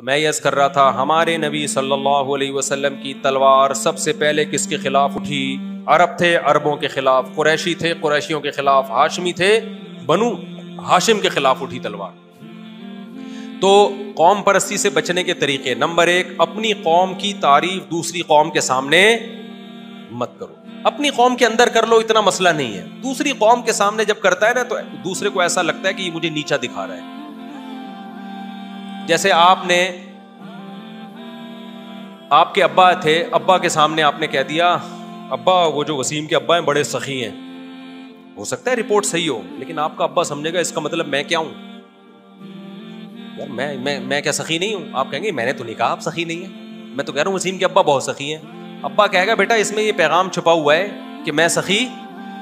تو میں یہ عرض کر رہا تھا ہمارے نبی صلی اللہ علیہ وسلم کی تلوار سب سے پہلے کس کے خلاف اٹھی؟ عرب تھے، عربوں کے خلاف، قریشی تھے، قریشیوں کے خلاف، ہاشمی تھے، بنو ہاشم کے خلاف اٹھی تلوار۔ تو قوم پرستی سے بچنے کے طریقے، نمبر 1، اپنی قوم کی تعریف دوسری قوم کے سامنے مت کرو۔ اپنی قوم کے اندر کر لو، اتنا مسئلہ نہیں ہے، دوسری قوم کے سامنے جب کرتا ہے نا تو دوسرے کو ایسا لگتا ہے کہ یہ مجھے نیچا دکھا رہا ہے۔ جیسے آپ کے ابا تھے، ابا کے سامنے آپ نے کہہ دیا ابا وہ جو وسیم کے ابا ہیں بڑے سخی ہیں، ہو سکتا ہے رپورٹ صحیح ہو، لیکن آپ کا ابا سمجھے گا اس کا مطلب میں کیا ہوں، یار میں کیا سخی نہیں ہوں؟ آپ کہیں گے میں نے تو نہیں کہا آپ سخی نہیں ہیں، میں تو کہہ رہا ہوں وسیم کے ابا بہت سخی ہیں۔ ابا کہے گا بیٹا اس میں یہ پیغام چھپا ہوا ہے کہ میں سخی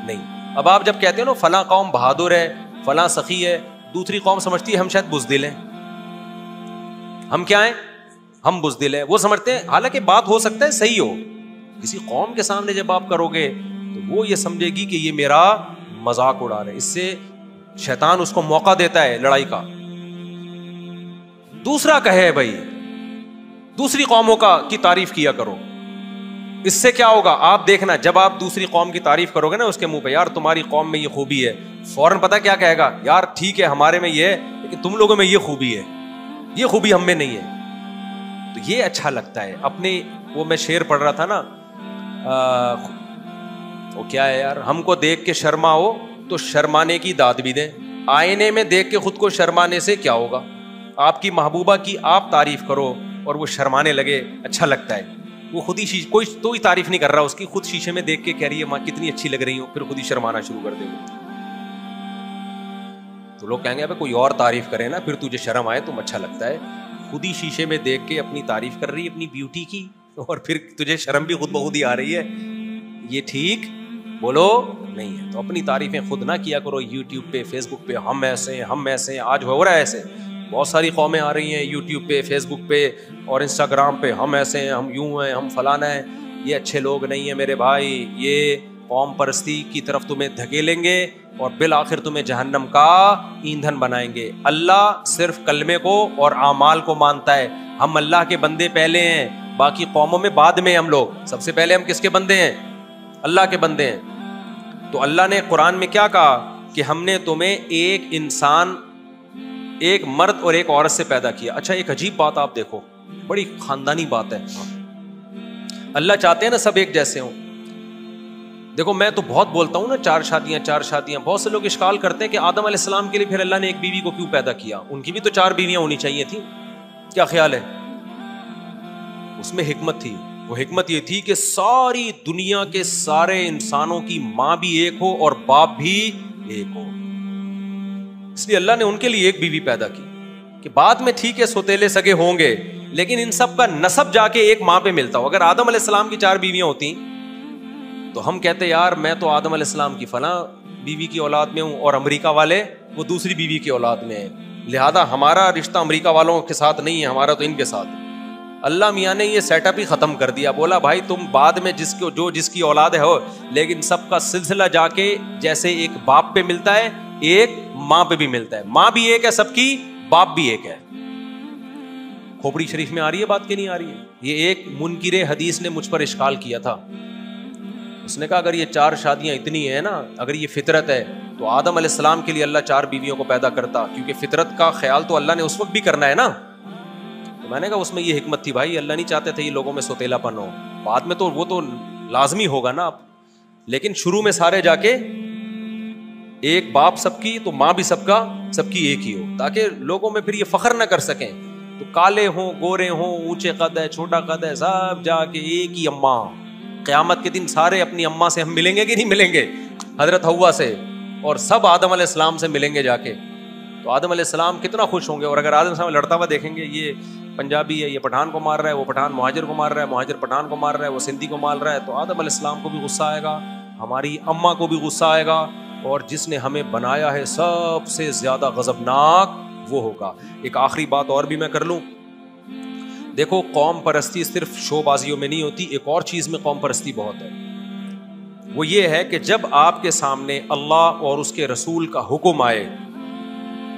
نہیں۔ اب آپ جب کہتے ہو نا فلاں قوم بہادر ہے، فلاں سخی ہے، دوسری قوم سمجھتی ہے ہم شاید بزدل ہیں، ہم کیا ہیں، ہم بزدل ہیں، وہ سمجھتے ہیں، حالانکہ بات ہو سکتا ہے صحیح ہو۔ کسی قوم کے سامنے جب آپ کرو گے تو وہ یہ سمجھے گی کہ یہ میرا مذاق اڑا رہا ہے، اس سے شیطان اس کو موقع دیتا ہے لڑائی کا۔ دوسرا کہے بھائی دوسری قوموں کی تعریف کیا کرو، اس سے کیا ہوگا آپ دیکھنا، جب آپ دوسری قوم کی تعریف کرو گے نا اس کے منہ پہ، یار تمہاری قوم میں یہ خوبی ہے، فوراً پتہ کیا کہے گا، یار ٹھیک ہے ہمارے میں یہ ہے لیکن تم لوگوں میں یہ خوبی ہے، یہ خوبی ہم میں نہیں ہے۔ تو یہ اچھا لگتا ہے اپنے، وہ میں شعر پڑھ رہا تھا نا، وہ کیا ہے یار، ہم کو دیکھ کے شرماؤ تو شرمانے کی داد بھی دیں، آئینے میں دیکھ کے خود کو شرمانے سے کیا ہوگا۔ آپ کی محبوبہ کی آپ تعریف کرو اور وہ شرمانے لگے، اچھا لگتا ہے۔ وہ خود ہی کوئی تو ہی تعریف نہیں کر رہا اس کی، خود شیشے میں دیکھ کے کہہ رہی ہے ماں کتنی اچھی لگ رہی ہوں، پھر خود ہی شرمانا شروع کر دے گا۔ تو لوگ کہیں گے ابے کوئی اور تعریف کرے نا پھر تجھے شرم آئے، تم اچھا لگتا ہے۔ خود ہی شیشے میں دیکھ کے اپنی تعریف کر رہی ہے اپنی بیوٹی کی، اور پھر تجھے شرم بھی خود بخود ہی آ رہی ہے، یہ ٹھیک بولو نہیں ہے۔ تو اپنی تعریفیں خود نہ کیا کرو یوٹیوب پہ، فیس بک پہ، ہم ایسے ہیں ہم ایسے ہیں۔ آج ہو رہا ہے ایسے، بہت ساری قومیں آ رہی ہیں یوٹیوب پہ، فیس بک پہ اور انسٹاگرام پہ، ہم ایسے ہیں، ہم یوں ہیں، ہم فلانا ہیں۔ یہ اچھے لوگ نہیں ہیں میرے بھائی، یہ قوم پرستی کی طرف تمہیں دھکیلیں گے اور بالآخر تمہیں جہنم کا ایندھن بنائیں گے۔ اللہ صرف کلمے کو اور اعمال کو مانتا ہے، ہم اللہ کے بندے پہلے ہیں، باقی قوموں میں بعد میں، ہم لوگ سب سے پہلے ہم کس کے بندے ہیں؟ اللہ کے بندے ہیں۔ تو اللہ نے قرآن میں کیا کہا کہ ہم نے تمہیں ایک انسان، ایک مرد اور ایک عورت سے پیدا کیا۔ اچھا ایک عجیب بات آپ دیکھو، بڑی خاندانی بات ہے، اللہ چاہتے ہیں نا سب ایک جیسے ہوں۔ دیکھو میں تو بہت بولتا ہوں نا چار شادیاں، بہت سے لوگ اشکال کرتے ہیں کہ آدم علیہ السلام کے لیے پھر اللہ نے ایک بیوی کو کیوں پیدا کیا، ان کی بھی تو 4 بیویاں ہونی چاہیے تھیں، کیا خیال ہے؟ اس میں حکمت تھی، وہ حکمت یہ تھی کہ ساری دنیا کے سارے انسانوں کی ماں بھی ایک ہو اور باپ بھی ایک ہو، اس لیے اللہ نے ان کے لیے ایک بیوی پیدا کی کہ بعد میں ٹھیک ہے سوتیلے سگے ہوں گے لیکن ان سب کا نسب جا کے ایک ماں پہ ملتا ہو۔ اگر آدم علیہ السلام کی 4 بیویاں ہوتی تو ہم کہتے یار میں تو آدم علیہ السلام کی فلاں بیوی کی اولاد میں ہوں اور امریکہ والے وہ دوسری بیوی کی اولاد میں ہیں، لہذا ہمارا رشتہ امریکہ والوں کے ساتھ نہیں ہے، ہمارا تو ان کے ساتھ۔ اللہ میاں نے یہ سیٹ اپ ہی ختم کر دیا، بولا بھائی تم بعد میں جس کی اولاد ہے ہو، لیکن سب کا سلسلہ جا کے جیسے ایک باپ پہ ملتا ہے ایک ماں پہ بھی ملتا ہے، ماں بھی ایک ہے سب کی، باپ بھی ایک ہے۔ کھوپڑی شریف میں آ رہی ہے بات کہ نہیں آ رہی ہے؟ یہ ایک منکر حدیث نے مجھ پر اشکال کیا تھا، اس نے کہا اگر یہ 4 شادیاں اتنی ہیں نا، اگر یہ فطرت ہے تو آدم علیہ السلام کے لیے اللہ 4 بیویوں کو پیدا کرتا، کیونکہ فطرت کا خیال تو اللہ نے اس وقت بھی کرنا ہے نا۔ تو میں نے کہا اس میں یہ حکمت تھی بھائی، اللہ نہیں چاہتے تھے یہ لوگوں میں سوتیلا پن ہو، بعد میں تو وہ تو لازمی ہوگا نا، لیکن شروع میں سارے جا کے ایک باپ سب کی تو ماں بھی سب کی ایک ہی ہو، تاکہ لوگوں میں پھر یہ فخر نہ کر سکیں۔ تو کالے ہوں گورے ہوں، اونچے قد ہے چھوٹا قد ہے، سب جا کے ایک ہی اماں۔ قیامت کے دن سارے اپنی اماں سے ہم ملیں گے کہ نہیں ملیں گے؟ حضرت حوا سے، اور سب آدم علیہ السلام سے ملیں گے جا کے۔ تو آدم علیہ السلام کتنا خوش ہوں گے، اور اگر آدم علیہ السلام لڑتا ہوا دیکھیں گے یہ پنجابی ہے، یہ پٹھان کو مار رہا ہے، وہ پٹھان مہاجر کو مار رہا ہے، مہاجر پٹھان کو مار رہا ہے، وہ سندھی کو مار رہا ہے، تو آدم علیہ السلام کو بھی غصہ آئے گا، ہماری اماں کو بھی غصہ آئے گا، اور جس نے ہمیں بنایا ہے سب سے زیادہ غضبناک وہ ہوگا۔ ایک آخری بات اور بھی میں کر لوں، دیکھو قوم پرستی صرف شو بازیوں میں نہیں ہوتی، ایک اور چیز میں قوم پرستی بہت ہے، وہ یہ ہے کہ جب آپ کے سامنے اللہ اور اس کے رسول کا حکم آئے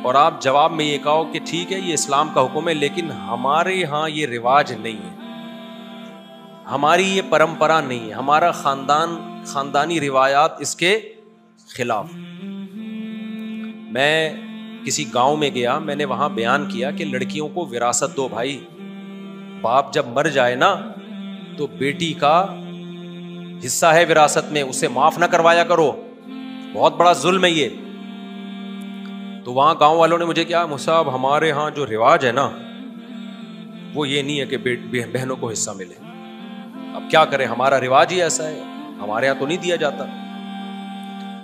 اور آپ جواب میں یہ کہو کہ ٹھیک ہے یہ اسلام کا حکم ہے لیکن ہمارے یہاں یہ رواج نہیں ہے, ہماری یہ پرمپرا نہیں ہے, ہمارا خاندانی روایات اس کے خلاف. میں کسی گاؤں میں گیا, میں نے وہاں بیان کیا کہ لڑکیوں کو وراثت دو بھائی, باپ جب مر جائے نا تو بیٹی کا حصہ ہے وراثت میں, اسے معاف نہ کروایا کرو, بہت بڑا ظلم ہے یہ. تو وہاں گاؤں والوں نے مجھے کیا, صاحب ہمارے ہاں جو رواج ہے نا وہ یہ نہیں ہے کہ بہنوں کو حصہ ملے. اب کیا کریں, ہمارا رواج ہی ایسا ہے, ہمارے یہاں تو نہیں دیا جاتا.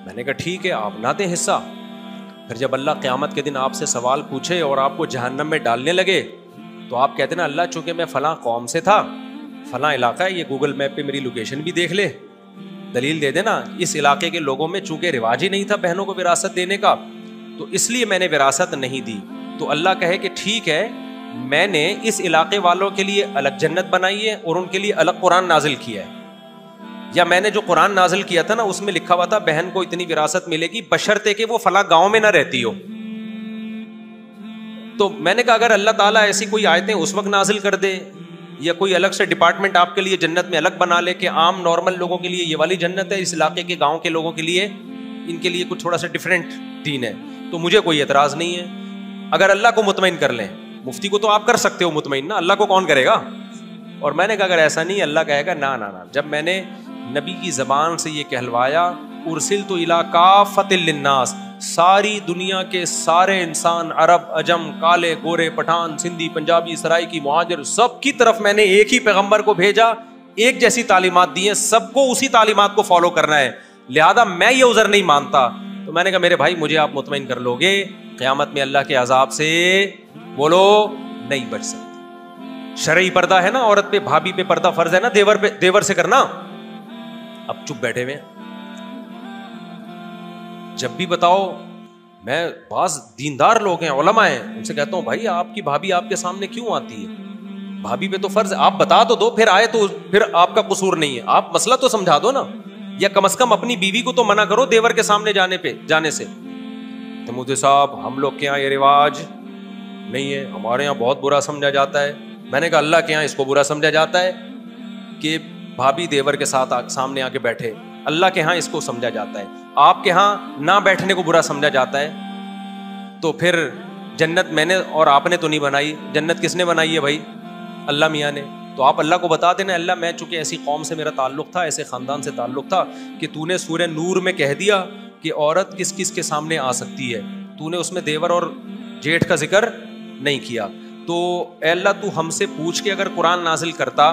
میں نے کہا ٹھیک ہے آپ نہ دیں حصہ. پھر جب اللہ قیامت کے دن آپ سے سوال پوچھے اور آپ کو جہنم میں ڈالنے لگے تو آپ کہتے نا اللہ چونکہ میں فلاں قوم سے تھا, فلاں علاقہ ہے, یہ گوگل میپ پہ میری لوکیشن بھی دیکھ لے, دلیل دے دینا, اس علاقے کے لوگوں میں چونکہ رواج ہی نہیں تھا بہنوں کو وراثت دینے کا تو اس لیے میں نے وراثت نہیں دی. تو اللہ کہے کہ ٹھیک ہے میں نے اس علاقے والوں کے لیے الگ جنت بنائی ہے اور ان کے لیے الگ قرآن نازل کیا ہے, یا میں نے جو قرآن نازل کیا تھا نا اس میں لکھا ہوا تھا بہن کو اتنی وراثت ملے گی بشرطے کہ وہ فلاں گاؤں میں نہ رہتی ہو. تو میں نے کہا اگر اللہ تعالیٰ ایسی کوئی آیتیں اس وقت نازل کر دے یا کوئی الگ سے ڈپارٹمنٹ آپ کے لیے جنت میں الگ بنا لے کہ عام نارمل لوگوں کے لیے یہ والی جنت ہے, اس علاقے کے گاؤں کے لوگوں کے لیے ان کے لیے کچھ تھوڑا سا ڈفرینٹ دین ہے, تو مجھے کوئی اعتراض نہیں ہے. اگر اللہ کو مطمئن کر لیں, مفتی کو تو آپ کر سکتے ہو مطمئن نا, اللہ کو کون کرے گا. اور میں نے کہا اگر ایسا نہیں, اللہ کہے گا نا نا نا. جب میں نے نبی کی زبان سے یہ کہلوایا ارسلت الی کافۃ للناس, ساری دنیا کے سارے انسان, عرب عجم, کالے گورے, پٹھان سندھی پنجابی سرائکی مہاجر, سب کی طرف میں نے ایک ہی پیغمبر کو بھیجا, ایک جیسی تعلیمات دی ہیں, سب کو اسی تعلیمات کو فالو کرنا ہے, لہذا میں یہ عذر نہیں مانتا. تو میں نے کہا میرے بھائی مجھے آپ مطمئن کر لو گے قیامت میں اللہ کے عذاب سے بولو نہیں بچ سکتے. شرعی پردہ ہے نا عورت پہ, بھابھی پہ پردہ فرض ہے نا, دیور سے کرنا. اب چپ بیٹھے ہوئے, جب بھی بتاؤ, میں بعض دیندار لوگ ہیں علماء ہیں ان سے کہتا ہوں بھائی آپ کی بھابھی آپ کے سامنے کیوں آتی ہے, بھابھی پہ تو فرض ہے, آپ بتا تو دو, پھر آئے تو پھر آپ کا قصور نہیں ہے, آپ مسئلہ تو سمجھا دو نا, یا کم از کم اپنی بیوی کو تو منع کرو دیور کے سامنے جانے سے. تو مجھے صاحب ہم لوگ کے یہاں یہ رواج نہیں ہے, ہمارے یہاں بہت برا سمجھا جاتا ہے. میں نے کہا اللہ کے یہاں اس کو برا سمجھا جاتا ہے کہ بھابھی دیور کے ساتھ سامنے آ کے بیٹھے, اللہ کے ہاں اس کو سمجھا جاتا ہے. آپ کے ہاں نہ بیٹھنے کو برا سمجھا جاتا ہے, تو پھر جنت میں نے اور آپ نے تو نہیں بنائی, جنت کس نے بنائی ہے بھائی, اللہ میاں نے. تو آپ اللہ کو بتا دینا اللہ میں چونکہ ایسی قوم سے میرا تعلق تھا, ایسے خاندان سے تعلق تھا کہ تو نے سورہ نور میں کہہ دیا کہ عورت کس کس کے سامنے آ سکتی ہے, تو نے اس میں دیور اور جیٹھ کا ذکر نہیں کیا. تو اے اللہ تو ہم سے پوچھ کے اگر قرآن نازل کرتا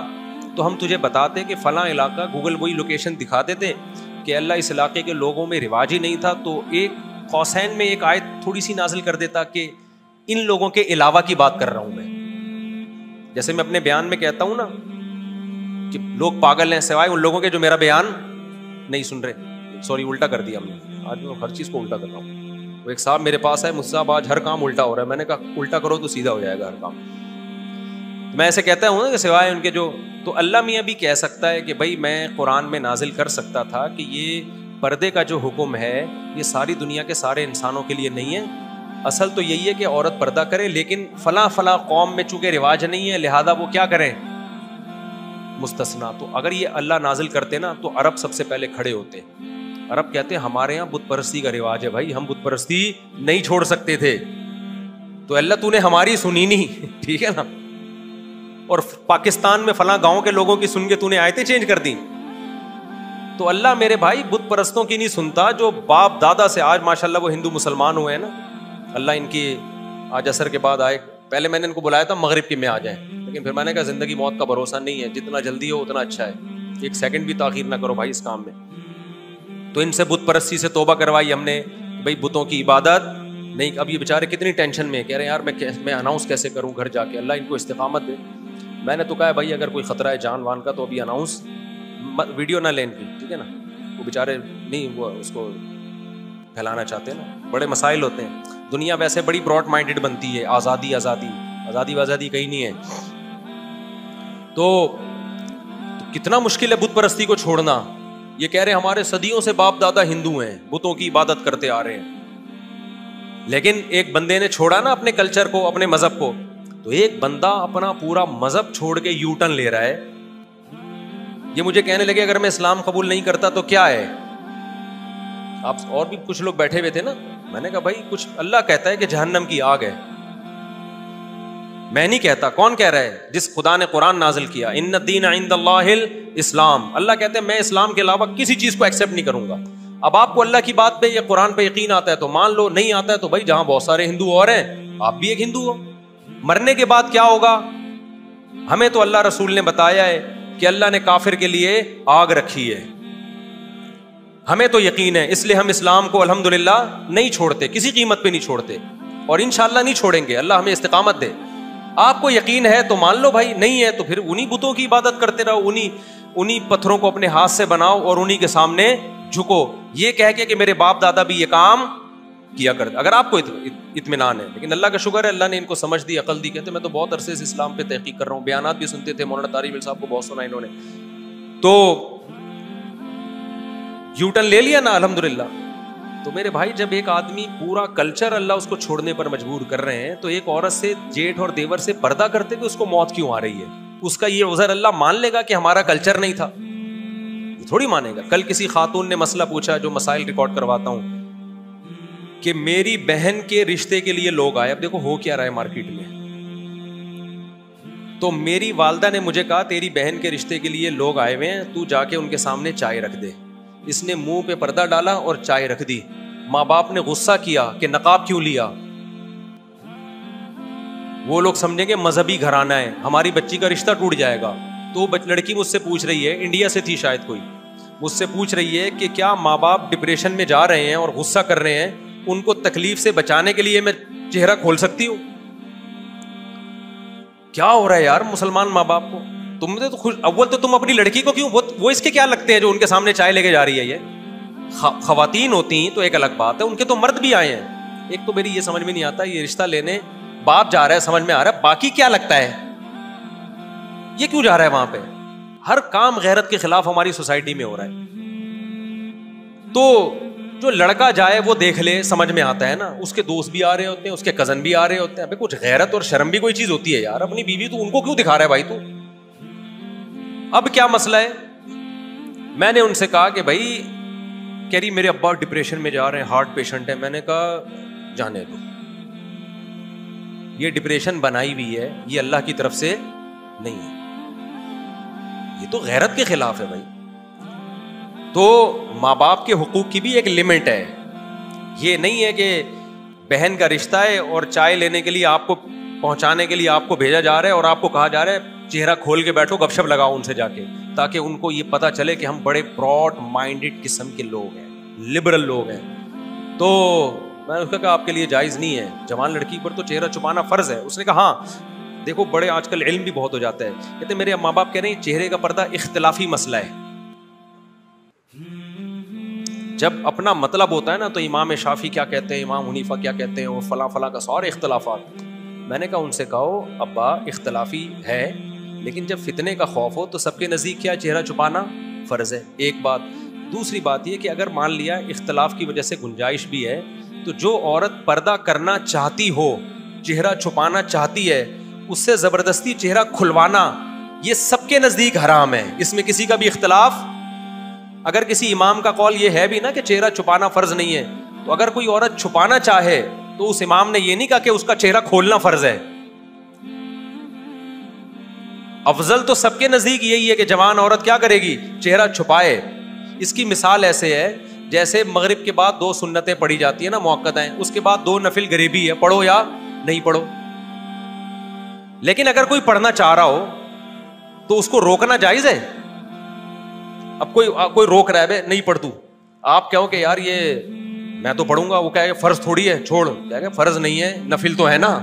تو ہم تجھے بتاتے کہ فلاں علاقہ, گوگل وہی لوکیشن دکھا دیتے کہ اللہ اس علاقے کے لوگوں میں رواج ہی نہیں تھا, تو ایک قوسین میں ایک آیت تھوڑی سی نازل کر دیتا کہ ان لوگوں کے علاوہ کی بات کر رہا ہوں میں. جیسے میں اپنے بیان میں کہتا ہوں نا کہ لوگ پاگل ہیں سوائے ان لوگوں کے جو میرا بیان نہیں سن رہے. سوری الٹا کر دیا ہم نے, آج میں ہر چیز کو الٹا کر رہا ہوں. وہ ایک صاحب میرے پاس ہے, مجھ سے آج ہر کام الٹا ہو رہا ہے. میں نے کہا الٹا کرو تو سیدھا ہو جائے گا ہر کام. میں ایسے کہتا ہوں نا کہ سوائے ان کے جو, تو اللہ میاں بھی کہہ سکتا ہے کہ بھائی میں قرآن میں نازل کر سکتا تھا کہ یہ پردے کا جو حکم ہے یہ ساری دنیا کے سارے انسانوں کے لیے نہیں ہے, اصل تو یہی ہے کہ عورت پردہ کرے, لیکن فلاں فلاں قوم میں چونکہ رواج نہیں ہے لہذا وہ کیا کریں مستثنا. تو اگر یہ اللہ نازل کرتے نا تو عرب سب سے پہلے کھڑے ہوتے. عرب کہتے ہیں ہمارے یہاں بت پرستی کا رواج ہے بھائی, ہم بت پرستی نہیں چھوڑ سکتے تھے. تو اللہ تو نے ہماری سنی نہیں, ٹھیک ہے نا, اور پاکستان میں فلاں گاؤں کے لوگوں کی سن کے تو نے آیتیں چینج کر دی. تو اللہ میرے بھائی بت پرستوں کی نہیں سنتا, جو باپ دادا سے آج ماشاءاللہ وہ ہندو مسلمان ہوئے ہیں نا, اللہ ان کی آج عصر کے بعد آئے. پہلے میں نے ان کو بلایا تھا مغرب کے میں آ جائیں, لیکن پھر میں نے کہا زندگی موت کا بھروسہ نہیں ہے, جتنا جلدی ہو اتنا اچھا ہے, ایک سیکنڈ بھی تاخیر نہ کرو بھائی اس کام میں. تو ان سے بت پرستی سے توبہ کروائی ہم نے, بھائی بتوں کی عبادت نہیں. اب یہ بیچارے کتنی ٹینشن میں کہہ رہے ہیں یار میں اناؤنس کیسے کروں گھر جا کے, اللہ ان کو استقامت دے. میں نے تو کہا بھائی اگر کوئی خطرہ ہے جان وان کا تو ابھی اناؤنس ویڈیو نہ لیں کی, ٹھیک ہے نا, وہ بیچارے نہیں وہ اس کو پھیلانا چاہتے ہیں نا, بڑے مسائل ہوتے ہیں. دنیا ویسے بڑی براڈ مائنڈڈ بنتی ہے, آزادی آزادی آزادی وازادی کہیں نہیں ہے. تو کتنا مشکل ہے بت پرستی کو چھوڑنا. یہ کہہ رہے ہمارے صدیوں سے باپ دادا ہندو ہیں, بتوں کی عبادت کرتے آ رہے ہیں. لیکن ایک بندے نے چھوڑا نا اپنے کلچر کو, اپنے مذہب کو, تو ایک بندہ اپنا پورا مذہب چھوڑ کے یو ٹرن لے رہا ہے. یہ مجھے کہنے لگے اگر میں اسلام قبول نہیں کرتا تو کیا ہے. آپ اور بھی کچھ لوگ بیٹھے ہوئے تھے نا, میں نے کہا بھائی کچھ اللہ کہتا ہے کہ جہنم کی آگ ہے, میں نہیں کہتا. کون کہہ رہا ہے؟ جس خدا نے قرآن نازل کیا, ان الدین عند اللہ الاسلام. اللہ کہتے ہیں میں اسلام کے علاوہ کسی چیز کو ایکسیپٹ نہیں کروں گا. اب آپ کو اللہ کی بات پہ یا قرآن پہ یقین آتا ہے تو مان لو, نہیں آتا ہے تو بھائی جہاں بہت سارے ہندو اور ہیں آپ بھی ایک ہندو ہو. مرنے کے بعد کیا ہوگا ہمیں تو اللہ رسول نے بتایا ہے کہ اللہ نے کافر کے لیے آگ رکھی ہے, ہمیں تو یقین ہے, اس لیے ہم اسلام کو الحمدللہ نہیں چھوڑتے, کسی قیمت پہ نہیں چھوڑتے, اور انشاءاللہ نہیں چھوڑیں گے. اللہ ہمیں استقامت دے. آپ کو یقین ہے تو مان لو بھائی, نہیں ہے تو پھر انہی بتوں کی عبادت کرتے رہو, انہی پتھروں کو اپنے ہاتھ سے بناؤ اور انہی کے سامنے جھکو, یہ کہہ کے کہ میرے باپ دادا بھی یہ کام کیا کرتے, اگر آپ کو اطمینان ہے. لیکن اللہ کا شکر ہے اللہ نے ان کو سمجھ دی, عقل دی. کہتے میں تو بہت عرصے سے اسلام پہ تحقیق کر رہا ہوں, بیانات بھی سنتے تھے, مولانا طارق صاحب کو بہت سنا انہوں نے, تو یو ٹرن لے لیا نا الحمدللہ. تو میرے بھائی جب ایک آدمی پورا کلچر اللہ اس کو چھوڑنے پر مجبور کر رہے ہیں, تو ایک عورت سے جیٹھ اور دیور سے پردہ کرتے ہوئے اس کو موت کیوں آ رہی ہے؟ اس کا یہ عذر اللہ مان لے گا کہ ہمارا کلچر نہیں تھا؟ یہ تھوڑی مانے گا. کل کسی خاتون نے مسئلہ پوچھا, جو مسائل ریکارڈ کرواتا ہوں, کہ میری بہن کے رشتے کے لیے لوگ آئے. اب دیکھو ہو کیا رہا ہے مارکیٹ میں, تو میری والدہ نے مجھے کہا تیری بہن کے رشتے کے لیے لوگ آئے ہوئے ہیں, تو جا کے ان کے سامنے چائے رکھ دے. اس نے منہ پہ پردہ ڈالا اور چائے رکھ دی. ماں باپ نے غصہ کیا کہ نقاب کیوں لیا. وہ لوگ سمجھیں گے مذہبی گھرانہ ہے, ہماری بچی کا رشتہ ٹوٹ جائے گا. تو لڑکی مجھ سے پوچھ رہی ہے, انڈیا سے تھی شاید کوئی, مجھ سے پوچھ رہی ہے کہ کیا ماں باپ ڈپریشن میں جا رہے ہیں اور غصہ کر رہے ہیں, ان کو تکلیف سے بچانے کے لیے میں چہرہ کھول سکتی ہوں؟ کیا ہو رہا ہے یار مسلمان ماں باپ کو. تم نے تو خوش, اول تو تم اپنی لڑکی کو کیوں, وہ اس کے کیا لگتے ہیں جو ان کے سامنے چائے لے کے جا رہی ہے. یہ خواتین ہوتی ہیں تو ایک الگ بات ہے, ان کے تو مرد بھی آئے ہیں. ایک تو میری یہ سمجھ میں نہیں آتا, یہ رشتہ لینے باپ جا رہا ہے سمجھ میں آ رہا ہے, باقی کیا لگتا ہے یہ کیوں جا رہا ہے وہاں پہ. ہر کام غیرت کے خلاف ہماری سوسائٹی میں ہو رہا ہے. تو جو لڑکا جائے وہ دیکھ لے, سمجھ میں آتا ہے نا, اس کے دوست بھی آ رہے ہوتے ہیں, اس کے کزن بھی آ رہے ہوتے ہیں. ابھی کچھ غیرت اور شرم بھی کوئی چیز ہوتی ہے یار. اپنی بیوی تو ان کو کیوں دکھا رہا ہے بھائی تو. اب کیا مسئلہ ہے, میں نے ان سے کہا کہ بھائی, کہہ رہی میرے ابا ڈپریشن میں جا رہے ہیں, ہارٹ پیشنٹ ہے. میں نے کہا جانے دو, یہ ڈپریشن بنائی ہوئی ہے, یہ اللہ کی طرف سے نہیں ہے, یہ تو غیرت کے خلاف ہے بھائی. تو ماں باپ کے حقوق کی بھی ایک لمٹ ہے. یہ نہیں ہے کہ بہن کا رشتہ ہے اور چائے لینے کے لیے آپ کو پہنچانے کے لیے آپ کو بھیجا جا رہا ہے اور آپ کو کہا جا رہا ہے چہرہ کھول کے بیٹھو, گپ شپ لگاؤ ان سے جا کے, تاکہ ان کو یہ پتا چلے کہ ہم بڑے براڈ مائنڈیڈ قسم کے لوگ ہیں, لبرل لوگ ہیں. تو میں نے اس کا کہا آپ کے لیے جائز نہیں ہے, جوان لڑکی پر تو چہرہ چھپانا فرض ہے. اس نے کہا ہاں دیکھو بڑے آج کل علم بھی بہت ہو جاتا ہے. کہتے میرے ماں باپ کہہ رہے ہیں چہرے کا پردہ اختلافی مسئلہ ہے. جب اپنا مطلب ہوتا ہے نا تو امام شافعی کیا کہتے ہیں, امام حنیفہ کیا کہتے ہیں, وہ فلاں فلاں کا سارے اختلافات. میں نے کہا ان سے کہو ابا اختلافی ہے, لیکن جب فتنے کا خوف ہو تو سب کے نزدیک کیا چہرہ چھپانا فرض ہے. ایک بات. دوسری بات یہ کہ اگر مان لیا اختلاف کی وجہ سے گنجائش بھی ہے, تو جو عورت پردہ کرنا چاہتی ہو, چہرہ چھپانا چاہتی ہے, اس سے زبردستی چہرہ کھلوانا یہ سب کے نزدیک حرام ہے. اس میں کسی کا بھی اختلاف. اگر کسی امام کا قول یہ ہے بھی نا کہ چہرہ چھپانا فرض نہیں ہے, تو اگر کوئی عورت چھپانا چاہے تو اس امام نے یہ نہیں کہا کہ اس کا چہرہ کھولنا فرض ہے. افضل تو سب کے نزدیک یہی ہے کہ جوان عورت کیا کرے گی, چہرہ چھپائے. اس کی مثال ایسے ہے جیسے مغرب کے بعد 2 سنتیں پڑھی جاتی ہیں نا, موقع ہیں, اس کے بعد 2 نفل غریبی ہے, پڑھو یا نہیں پڑھو. لیکن اگر کوئی پڑھنا چاہ رہا ہو تو اس کو روکنا جائز ہے. اب کوئی روک رہا ہے نہیں پڑھ تو, آپ کہو کہ یار یہ میں تو پڑھوں گا, وہ کہے فرض تھوڑی ہے, چھوڑ, کہے فرض نہیں ہے نفل تو ہے نا,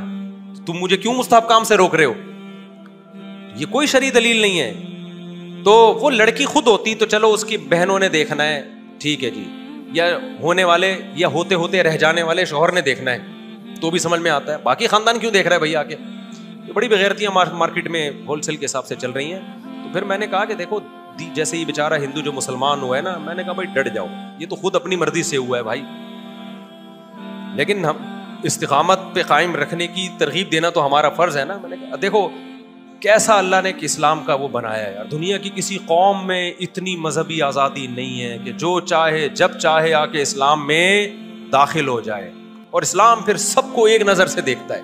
تم مجھے کیوں مستحب کام سے روک رہے ہو. یہ کوئی شرعی دلیل نہیں ہے. تو وہ لڑکی خود ہوتی تو چلو اس کی بہنوں نے دیکھنا ہے, ٹھیک ہے جی, یا ہونے والے یا ہوتے ہوتے رہ جانے والے شوہر نے دیکھنا ہے تو بھی سمجھ میں آتا ہے. باقی خاندان کیوں دیکھ رہا ہے بھائی آ کے. یہ بڑی بغیرتیاں مارکیٹ میں ہول سیل کے حساب سے چل رہی ہیں. تو پھر میں نے کہا کہ دیکھو جیسے یہ بیچارہ ہندو جو مسلمان ہوا ہے نا, میں نے کہا بھائی ڈٹ جاؤ, یہ تو خود اپنی مرضی سے ہوا ہے بھائی. لیکن استقامت پہ قائم رکھنے کی ترغیب دینا تو ہمارا فرض ہے نا. میں نے کہا دیکھو کیسا اللہ نے اسلام کا وہ بنایا ہے. دنیا کی کسی قوم میں اتنی مذہبی آزادی نہیں ہے کہ جو چاہے جب چاہے آ کے اسلام میں داخل ہو جائے, اور اسلام پھر سب کو ایک نظر سے دیکھتا ہے.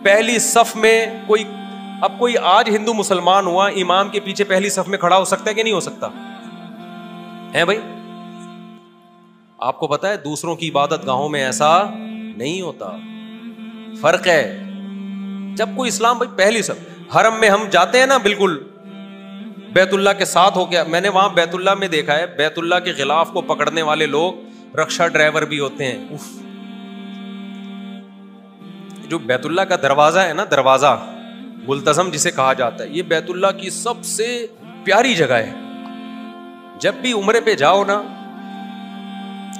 پہلی صف میں کوئی آج ہندو مسلمان ہوا, امام کے پیچھے پہلی صف میں کھڑا ہو سکتا ہے کہ نہیں ہو سکتا ہے بھائی؟ آپ کو پتا ہے دوسروں کی عبادت گاہوں میں ایسا نہیں ہوتا. فرق ہے جب کوئی اسلام بھائی پہلی صف. حرم میں ہم جاتے ہیں نا, بالکل بیت اللہ کے ساتھ ہو گیا. میں نے وہاں بیت اللہ میں دیکھا ہے, بیت اللہ کے غلاف کو پکڑنے والے لوگ رکشا ڈرائیور بھی ہوتے ہیں. اف, جو بیت اللہ کا دروازہ ہے نا, دروازہ ملتزم جسے کہا جاتا ہے, یہ بیت اللہ کی سب سے پیاری جگہ ہے. جب بھی عمرے پہ جاؤ نا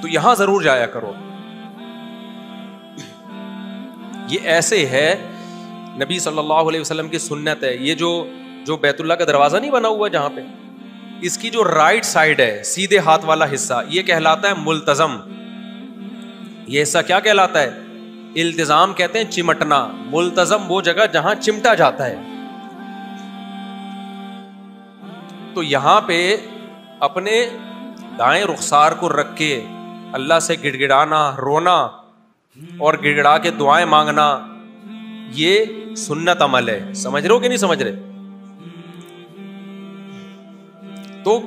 تو یہاں ضرور جایا کرو. یہ ایسے ہے, نبی صلی اللہ علیہ وسلم کی سنت ہے. یہ جو بیت اللہ کا دروازہ نہیں بنا ہوا جہاں پہ, اس کی جو رائٹ سائڈ ہے سیدھے ہاتھ والا حصہ, یہ کہلاتا ہے ملتزم. یہ حصہ کیا کہلاتا ہے؟ التزام کہتے ہیں چمٹنا. ملتزم وہ جگہ جہاں چمٹا جاتا ہے. تو یہاں پہ اپنے دائیں رخسار کو رکھ کے اللہ سے گڑگڑانا, رونا اور گڑگڑا کے دعائیں مانگنا, یہ سنت عمل ہے. سمجھ رہے ہو کہ نہیں سمجھ رہے؟ تو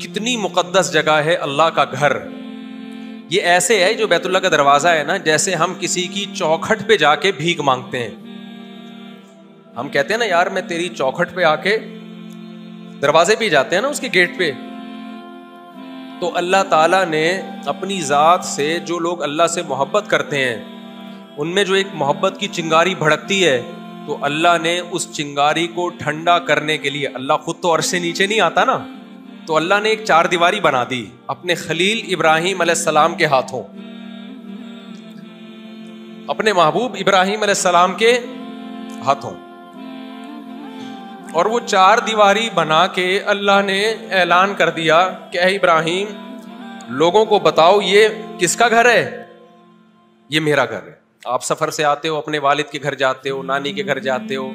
کتنی مقدس جگہ ہے اللہ کا گھر. یہ ایسے ہے جو بیت اللہ کا دروازہ ہے نا, جیسے ہم کسی کی چوکھٹ پہ جا کے بھیک مانگتے ہیں. ہم کہتے ہیں نا یار میں تیری چوکھٹ پہ آ کے, دروازے پہ جاتے ہیں نا اس کے گیٹ پہ. تو اللہ تعالیٰ نے اپنی ذات سے جو لوگ اللہ سے محبت کرتے ہیں ان میں جو ایک محبت کی چنگاری بھڑکتی ہے, تو اللہ نے اس چنگاری کو ٹھنڈا کرنے کے لیے, اللہ خود تو عرش سے نیچے نہیں آتا نا, تو اللہ نے ایک چار دیواری بنا دی اپنے خلیل ابراہیم علیہ السلام کے ہاتھوں, اپنے محبوب ابراہیم علیہ السلام کے ہاتھوں. اور وہ چار دیواری بنا کے اللہ نے اعلان کر دیا کہ اے ابراہیم لوگوں کو بتاؤ یہ کس کا گھر ہے؟ یہ میرا گھر ہے. آپ سفر سے آتے ہو, اپنے والد کے گھر جاتے ہو, نانی کے گھر جاتے ہو,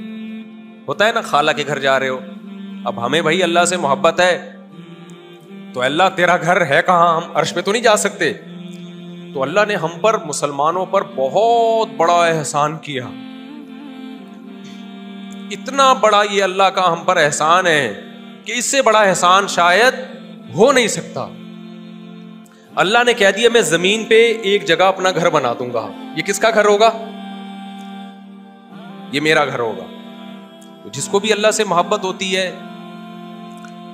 ہوتا ہے نا خالہ کے گھر جا رہے ہو. اب ہمیں بھائی اللہ سے محبت ہے تو اللہ تیرا گھر ہے کہاں, ہم عرش پہ تو نہیں جا سکتے. تو اللہ نے ہم پر, مسلمانوں پر بہت بڑا احسان کیا. اتنا بڑا یہ اللہ کا ہم پر احسان ہے کہ اس سے بڑا احسان شاید ہو نہیں سکتا. اللہ نے کہہ دیا میں زمین پہ ایک جگہ اپنا گھر بنا دوں گا. یہ کس کا گھر ہوگا؟ یہ میرا گھر ہوگا. جس کو بھی اللہ سے محبت ہوتی ہے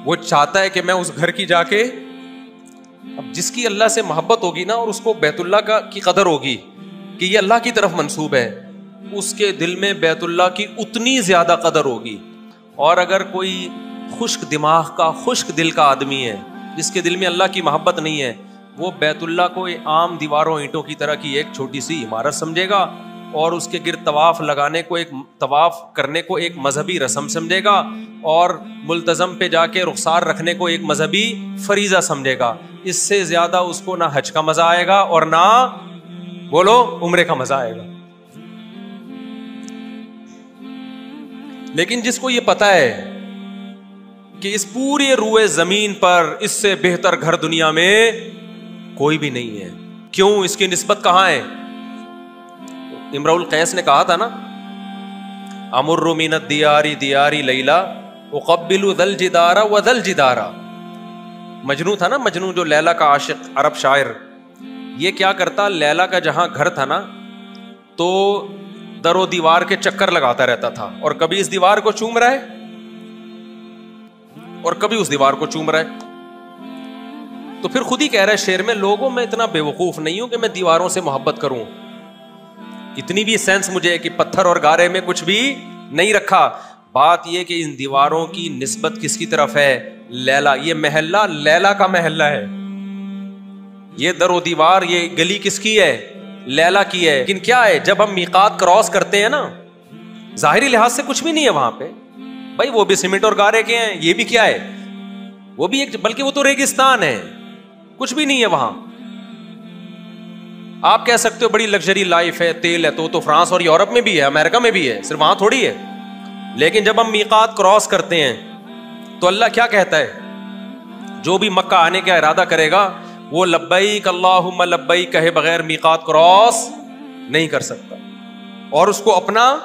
وہ چاہتا ہے کہ میں اس گھر کی جا کے, اب جس کی اللہ سے محبت ہوگی نا اور اس کو بیت اللہ کی قدر ہوگی کہ یہ اللہ کی طرف منسوب ہے, اس کے دل میں بیت اللہ کی اتنی زیادہ قدر ہوگی. اور اگر کوئی خشک دماغ کا, خشک دل کا آدمی ہے جس کے دل میں اللہ کی محبت نہیں ہے, وہ بیت اللہ کو عام دیواروں اینٹوں کی طرح کی ایک چھوٹی سی عمارت سمجھے گا اور اس کے گرد طواف لگانے کو, ایک طواف کرنے کو ایک مذہبی رسم سمجھے گا, اور ملتزم پہ جا کے رخسار رکھنے کو ایک مذہبی فریضہ سمجھے گا. اس سے زیادہ اس کو نہ حج کا مزہ آئے گا اور نہ بولو عمرے کا مزہ آئے گا. لیکن جس کو یہ پتا ہے کہ اس پورے روئے زمین پر اس سے بہتر گھر دنیا میں کوئی بھی نہیں ہے, کیوں, اس کی نسبت کہاں ہے؟ امرؤ القیس نے کہا تھا نا, امر من الدیار دیاری لیلا اقبل ذل جدارا و ذل جدارا. مجنو تھا نا, مجنو جو لیلا کا عاشق عرب شاعر, یہ کیا کرتا, لیلا کا جہاں گھر تھا نا تو در و دیوار کے چکر لگاتا رہتا تھا, اور کبھی اس دیوار کو چوم رہا ہے اور کبھی اس دیوار کو چوم رہا ہے. تو پھر خود ہی کہہ رہا ہے شعر میں, لوگوں میں اتنا بے وقوف نہیں ہوں کہ میں دیواروں سے محبت کروں. اتنی بھی سینس مجھے ہے کہ پتھر اور گارے میں کچھ بھی نہیں رکھا. بات یہ کہ ان دیواروں کی نسبت کس کی طرف ہے؟ لیلا. یہ محلہ لیلا کا محلہ ہے, یہ در و دیوار, یہ گلی کس کی ہے؟ لیلا کی ہے. لیکن کیا ہے, جب ہم میقات کراس کرتے ہیں نا, ظاہری لحاظ سے کچھ بھی نہیں ہے وہاں پہ بھائی, وہ بھی سیمنٹ اور گارے کے ہیں, یہ بھی کیا ہے, وہ بھی ایک, بلکہ وہ تو ریگستان ہے, کچھ بھی نہیں ہے وہاں. آپ کہہ سکتے ہو بڑی لگژری لائف ہے, تیل ہے, تو فرانس اور یورپ میں بھی ہے, امریکہ میں بھی ہے, صرف وہاں تھوڑی ہے. لیکن جب ہم میقات کراس کرتے ہیں تو اللہ کیا کہتا ہے, جو بھی مکہ آنے کا ارادہ کرے گا وہ لبیک اللہم لبیک کہے بغیر میقات کراس نہیں کر سکتا, اور اس کو اپنا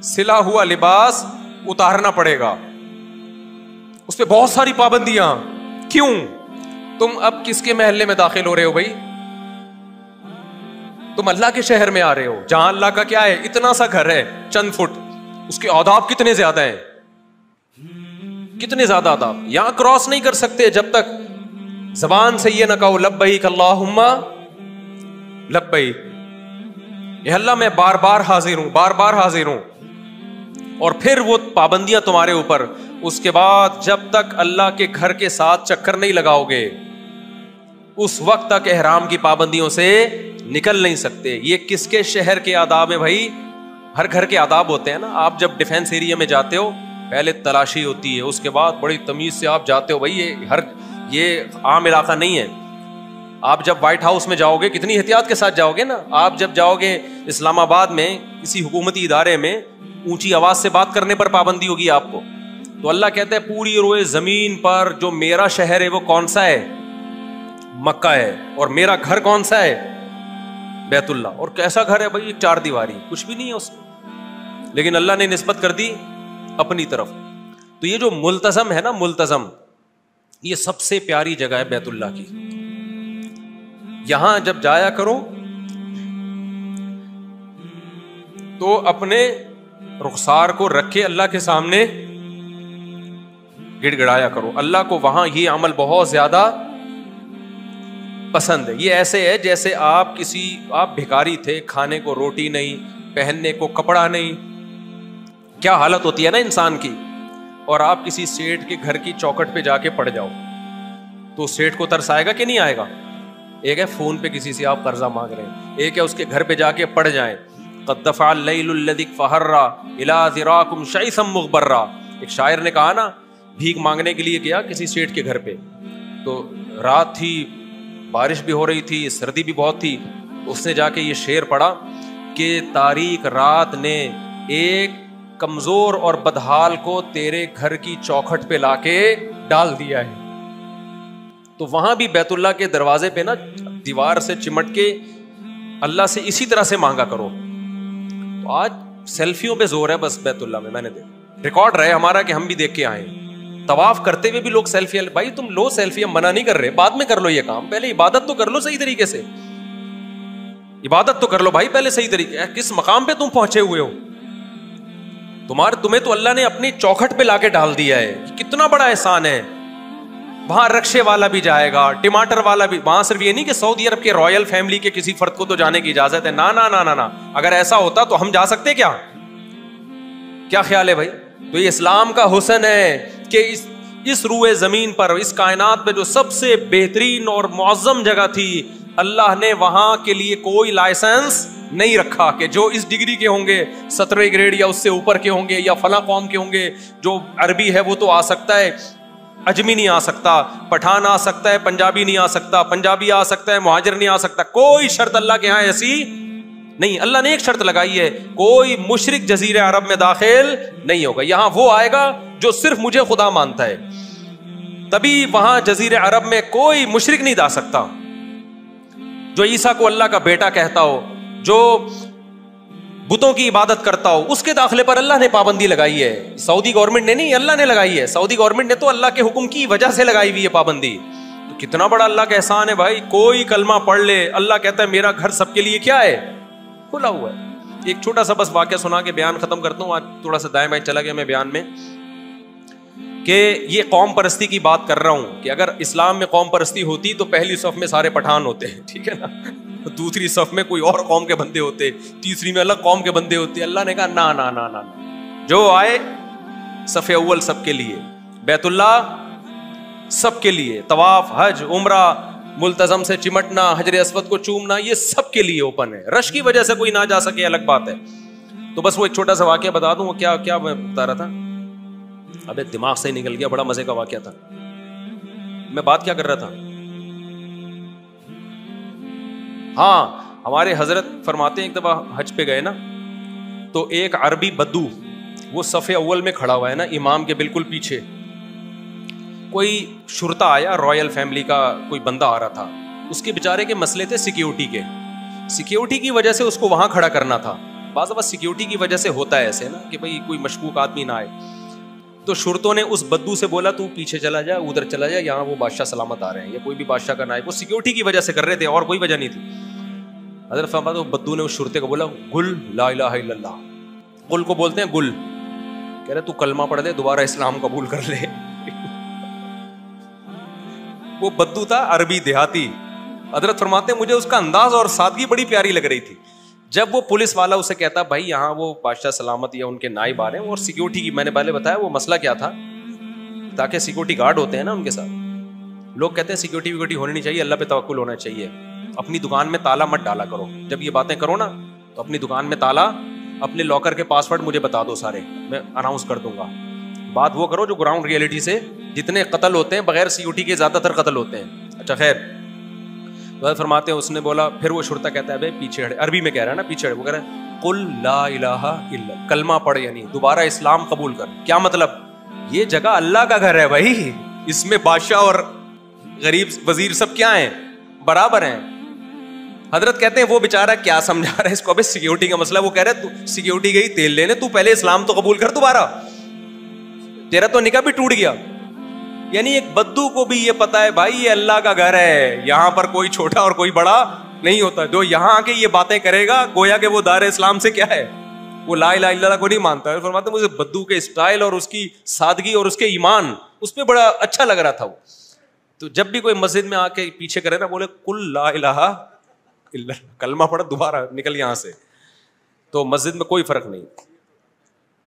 سلا ہوا لباس اتارنا پڑے گا. اس پہ بہت ساری پابندیاں. کیوں؟ تم اب کس کے محلے میں داخل ہو رہے ہو بھائی؟ تم اللہ کے شہر میں آ رہے ہو جہاں اللہ کا کیا ہے, اتنا سا گھر ہے چند فٹ, اس کے آداب کتنے زیادہ ہیں, کتنے زیادہ آداب. یہاں کراس نہیں کر سکتے جب تک زبان سے یہ نہ کہو لبیک اللہم لبیک, اے اللہ میں بار بار حاضر ہوں, بار بار حاضر ہوں. اور پھر وہ پابندیاں تمہارے اوپر. اس کے بعد جب تک اللہ کے گھر کے ساتھ چکر نہیں لگاؤ گے اس وقت تک احرام کی پابندیوں سے نکل نہیں سکتے. یہ کس کے شہر کے آداب ہیں بھائی؟ ہر گھر کے آداب ہوتے ہیں نا. آپ جب ڈیفینس ایریا میں جاتے ہو پہلے تلاشی ہوتی ہے, اس کے بعد بڑی تمیز سے آپ جاتے ہو بھائی. یہ عام علاقہ نہیں ہے. آپ جب وائٹ ہاؤس میں جاؤ گے کتنی احتیاط کے ساتھ جاؤ گے نا. آپ جب جاؤ گے اسلام آباد میں کسی حکومتی ادارے میں, اونچی آواز سے بات کرنے پر پابندی ہوگی آپ کو. تو اللہ کہتا ہے پوری روئے زمین پر جو میرا شہر ہے وہ کون سا ہے؟ مکہ ہے. اور میرا گھر کون سا ہے؟ بیت اللہ. اور کیسا گھر ہے بھائی؟ ایک 4 دیواری, کچھ بھی نہیں ہے اس میں, لیکن اللہ نے نسبت کر دی اپنی طرف. تو یہ جو ملتزم ہے نا, ملتزم, یہ سب سے پیاری جگہ ہے بیت اللہ کی. یہاں جب جایا کرو تو اپنے رخسار کو رکھے اللہ کے سامنے گڑ گڑایا کرو. اللہ کو وہاں یہ عمل بہت زیادہ پسند ہے. یہ ایسے ہے جیسے آپ بھکاری تھے, کھانے کو روٹی نہیں, پہننے کو کپڑا نہیں, کیا حالت ہوتی ہے نا انسان کی, اور آپ کسی سیٹ کے گھر کی چوکھٹ پہ جا کے پڑ جاؤ تو سیٹ کو ترس آئے گا کہ نہیں آئے گا؟ ایک ہے فون پہ کسی سے آپ قرضہ مانگ رہے ہیں, ایک ہے اس کے گھر پہ جا کے پڑ جائیں. قد دفع اللیل الذی فہرا الی ذراکم شیئا مغبرا. ایک شاعر نے کہا نا, بھیک مانگنے کے لیے گیا کسی سیٹ کے گھر پہ, تو رات تھی, بارش بھی ہو رہی تھی, سردی بھی بہت تھی. اس نے جا کے یہ شعر پڑھا کہ تاریک رات نے ایک کمزور اور بدحال کو تیرے گھر کی چوکھٹ پہ لا کے ڈال دیا ہے. تو وہاں بھی بیت اللہ کے دروازے پہ نا دیوار سے چمٹ کے اللہ سے اسی طرح سے مانگا کرو. تو آج سیلفیوں پہ زور ہے بس بیت اللہ میں. میں نے دیکھا ریکارڈ رہے ہمارا کہ ہم بھی دیکھ کے آئے. طواف کرتے ہوئے بھی لوگ سیلفی, بھائی تم لو سیلفی, ہم منع نہیں کر رہے, بعد میں کر لو یہ کام, پہلے عبادت تو کر لو صحیح طریقے سے. عبادت تو کر لو بھائی پہلے صحیح طریقے. کس مقام پہ تم پہنچے ہوئے ہو؟ تمہیں تو اللہ نے اپنی چوکھٹ پہ لا کے ڈال دیا ہے. کتنا بڑا احسان ہے. وہاں رکشے والا بھی جائے گا, ٹماٹر والا بھی. وہاں صرف یہ نہیں کہ سعودی عرب کے رائل فیملی کے کسی فرد کو تو جانے کی اجازت ہے, نا نا نا نا نا. اگر ایسا ہوتا تو ہم جا سکتے کیا خیال ہے بھائی؟ تو یہ اسلام کا حسن ہے کہ اس روئے زمین پر, اس کائنات پہ جو سب سے بہترین اور معظم جگہ تھی, اللہ نے وہاں کے لیے کوئی لائسنس نہیں رکھا کہ جو اس ڈگری کے ہوں گے, 17 گریڈ یا اس سے اوپر کے ہوں گے, یا فلاں قوم کے ہوں گے, جو عربی ہے وہ تو آ سکتا ہے, اجمی نہیں آ سکتا, پٹھان آ سکتا ہے, پنجابی نہیں آ سکتا, پنجابی آ سکتا ہے, مہاجر نہیں آ سکتا. کوئی شرط اللہ کے ہاں ایسی نہیں. اللہ نے ایک شرط لگائی ہے, کوئی مشرک جزیرہ عرب میں داخل نہیں ہوگا. یہاں وہ آئے گا جو صرف مجھے خدا مانتا ہے, تبھی وہاں جزیرہ عرب میں کوئی مشرک نہیں جا سکتا. جو عیسیٰ کو اللہ کا بیٹا کہتا ہو, جو بتوں کی عبادت کرتا ہو, اس کے داخلے پر اللہ نے پابندی لگائی ہے. سعودی گورنمنٹ نے نہیں, اللہ نے لگائی ہے. سعودی گورنمنٹ نے تو اللہ کے حکم کی وجہ سے لگائی ہوئی ہے پابندی. تو کتنا بڑا اللہ کا احسان ہے بھائی. کوئی کلمہ پڑھ لے, اللہ کہتا ہے میرا گھر سب کے لیے کیا ہے, کھلا ہوا ہے. ایک چھوٹا سا بس واقعہ سنا کے بیان ختم کرتا ہوں. آج تھوڑا سا دائیں بائیں چلا گیا میں بیان میں, کہ یہ قوم پرستی کی بات کر رہا ہوں کہ اگر اسلام میں قوم پرستی ہوتی تو پہلی صف میں سارے پٹھان ہوتے ہیں, ٹھیک ہے نا, دوسری صف میں کوئی اور قوم کے بندے ہوتے, تیسری میں الگ قوم کے بندے ہوتے. اللہ نے کہا نا نا نا نا, جو آئے صف اول سب کے لیے, بیت اللہ سب کے لیے, طواف, حج, عمرہ, ملتزم سے چمٹنا, حجر اسود کو چومنا, یہ سب کے لیے اوپن ہے. رش کی وجہ سے کوئی نہ جا سکے الگ بات ہے. تو بس وہ ایک چھوٹا سا واقعہ بتا دوں. وہ کیا میں بتا رہا تھا, ابے دماغ سے نکل گیا, بڑا مزے کا واقعہ تھا. میں بات کیا کر رہا تھا, ہاں ہمارے حضرت فرماتے ہیں ایک دفعہ حج پہ گئے نا, تو ایک عربی بدو وہ صف اول میں کھڑا ہوا ہے نا, امام کے بالکل پیچھے. کوئی شرطا آیا, رائل فیملی کا کوئی بندہ آ رہا تھا, اس کے بیچارے کے مسئلے تھے سیکیورٹی کے. سیکیورٹی کی وجہ سے اس کو وہاں کھڑا کرنا تھا. بعض دفعہ سیکیورٹی کی وجہ سے ہوتا ہے ایسے نا کہ بھائی کوئی مشکوک آدمی نہ آئے. تو شرطوں نے اس بدو سے بولا تو پیچھے چلا جا, ادھر چلا جا, یہاں وہ بادشاہ سلامت آ رہے ہیں, یا کوئی بھی بادشاہ کا نہ آئے. وہ سیکیورٹی کی وجہ سے کر رہے تھے اور کوئی وجہ نہیں تھی. حضرت فرماتے ہیں بدو نے اس شرطے کو بولا گل لا الہ الا اللہ. گل کو بولتے ہیں گل. کہہ رہے تو کلمہ پڑھ دے, دوبارہ اسلام قبول کر لے. وہ بدو تھا عربی دیہاتی. حضرت فرماتے ہیں مجھے اس کا انداز اور سادگی بڑی پیاری لگ رہی تھی. جب وہ پولیس والا اسے کہتا بھائی یہاں وہ بادشاہ سلامت یا ان کے نائب آ رہے ہیں, اور سیکیورٹی کی, میں نے پہلے بتایا وہ مسئلہ کیا تھا, تاکہ سیکیورٹی گارڈ ہوتے ہیں نا ان کے ساتھ. لوگ کہتے ہیں سیکیورٹی ویکورٹی ہونی نہیں چاہیے, اللہ پہ توکل ہونا چاہیے. اپنی دکان میں تالا مت ڈالا کرو. جب یہ باتیں کرو نا تو اپنی دکان میں تالا, اپنے لاکر کے پاسورڈ مجھے بتا دو سارے, میں اناؤنس کر دوں گا. بات وہ کرو جو گراؤنڈ ریئلٹی سے, جتنے قتل ہوتے ہیں بغیر سیکیورٹی کے زیادہ تر قتل ہوتے ہیں. اچھا خیر, فرماتے ہیں اس نے بولا, پھر وہ شرطا کہتا ہے بھائی پیچھے ہٹے, عربی میں کہہ رہا ہے نا پیچھے ہٹے. وہ کہہ رہا ہے قل لا الہ الا, کلمہ پڑھ, یعنی دوبارہ اسلام قبول کر. کیا مطلب, یہ جگہ اللہ کا گھر ہے بھائی, اس میں بادشاہ اور غریب وزیر سب کیا ہیں, برابر ہیں. حضرت کہتے ہیں وہ بیچارہ کیا سمجھا رہا ہے اس کو, ابھی سیکیورٹی کا مسئلہ. وہ کہہ رہا ہے سیکیورٹی گئی تیل لینے, تو پہلے اسلام تو قبول کر دوبارہ, تیرا تو نکاح بھی ٹوٹ گیا. یعنی ایک بدو کو بھی یہ پتا ہے بھائی یہ اللہ کا گھر ہے, یہاں پر کوئی چھوٹا اور کوئی بڑا نہیں ہوتا. جو یہاں آ کے یہ باتیں کرے گا گویا کہ وہ دار اسلام سے کیا ہے, وہ لا الہ الا اللہ کو نہیں مانتا ہے. فرماتے ہیں مجھے بدو کے اسٹائل اور اس کی سادگی اور اس کے ایمان اس پہ بڑا اچھا لگ رہا تھا وہ. تو جب بھی کوئی مسجد میں آ کے پیچھے کرے نا, بولے قل لا الہ الا, کلمہ پڑھ دوبارہ نکل یہاں سے, تو مسجد میں کوئی فرق نہیں.